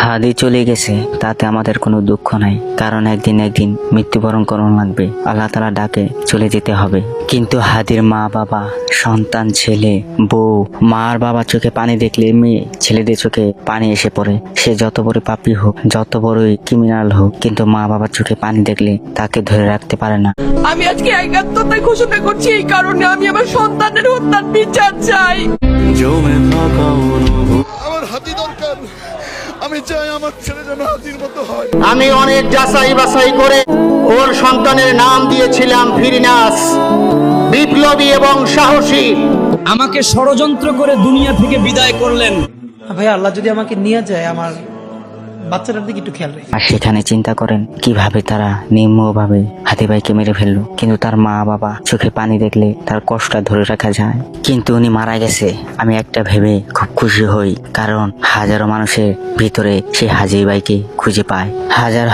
হাদি চলে গেছে তাতে আমাদের কোনো দুঃখ নাই, কারণ একদিন মৃত্যুবরণ করণ লাগবে। আল্লাহ তাআলা ডাকে চলে যেতে হবে। কিন্তু হাদির মা বাবা, সন্তান, ছেলে, বউ, মা আর বাবার চোখে পানি দেখলে মেয়ে ছেলেদের চোখে পানি এসে পড়ে। সে যত বড় পাপী হোক, যত বড়ই ক্রিমিনাল হোক, কিন্তু মা বাবার চোখে পানি দেখলে তাকে ধরে রাখতে পারে না। আমি আজকে একাত্মতা ঘোষণা করছি এই কারণে আমি আমার সন্তানের হত্যার বিচার চাই। আমার হাতি দরকার, আমি চাই আমার ছেলে যেন হাতির মতো হয়। আমি অনেক যাচাই বাছাই করে ওর সন্তানের নাম দিয়েছিলাম ফিরিনাস, বিপ্লবী এবং সাহসী। আমাকে ষড়যন্ত্র করে দুনিয়া থেকে বিদায় করলেন। ভাই আল্লাহ যদি আমাকে নিয়ে যায়, আমার বাচ্চাটার দিকে একটু খেয়াল রাখি। আর সেখানে চিন্তা করেন কিভাবে তারা নিম্নভাবে হাতি ভাইকে মেরে ফেললো, কিন্তু তার মা বাবা চোখে পানি দেখলে তার কষ্টটা ধরে রাখা যায়। কিন্তু উনি মারা গেছে আমি একটা ভেবে খুব খুশি হই, কারণ হাজারো মানুষের ভিতরে সেই হাজি ভাইকে খুঁজে পায়।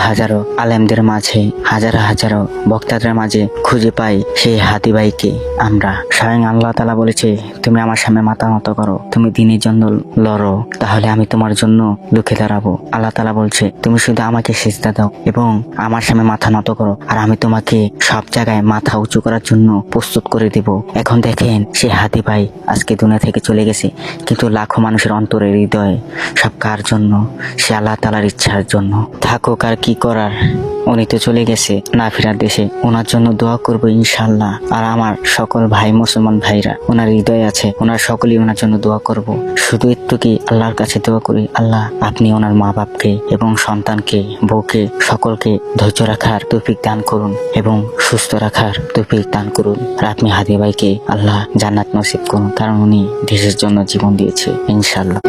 হাজারো আলেমদের মাঝে, হাজারো বক্তাদের মাঝে খুঁজে পাই সেই হাতি ভাইকে। আমরা স্বয়ং আল্লাহ তাআলা বলেছে, তুমি আমার সামনে মাথা নত করো, তুমি দ্বীনের জন্য লড়ো, তাহলে আমি তোমার জন্য লুকে দাঁড়াবো। আল্লাহ তাআলা বলছে, তুমি শুধু আমাকে সিজদা দাও এবং আমার সামনে মাথা নত করো, আর আমি তোমাকে সব জায়গায় মাথা উঁচু করার জন্য প্রস্তুত করে দেব। এখন দেখেন সে হাতি ভাই আজকে দুনিয়া থেকে চলে গেছে, কিন্তু লাখো মানুষের অন্তরে হৃদয়ে সব কার জন্য? সে আল্লাহ তাআলার ইচ্ছার জন্য। থাকুক আর কি করার, উনি তো চলে গেছে না ফেরার দেশে, ওনার জন্য দোয়া করবো ইনশাআল্লাহ। আর আমার সকল ভাই মুসলমান ভাইরা ওনার হৃদয়ে আছে, ওনার সকলেই ওনার জন্য দোয়া করব। শুধু একটু কি আল্লাহর কাছে দোয়া করি, আল্লাহ আপনি ওনার মা বাপকে এবং সন্তানকে, বউকে, সকলকে ধৈর্য রাখার তৌফিক দান করুন এবং সুস্থ রাখার তৌফিক দান করুন। আর আপনি হাদি ভাইকে আল্লাহ জান্নাত নসিব করুন, কারণ উনি দেশের জন্য জীবন দিয়েছে ইনশাআল্লাহ।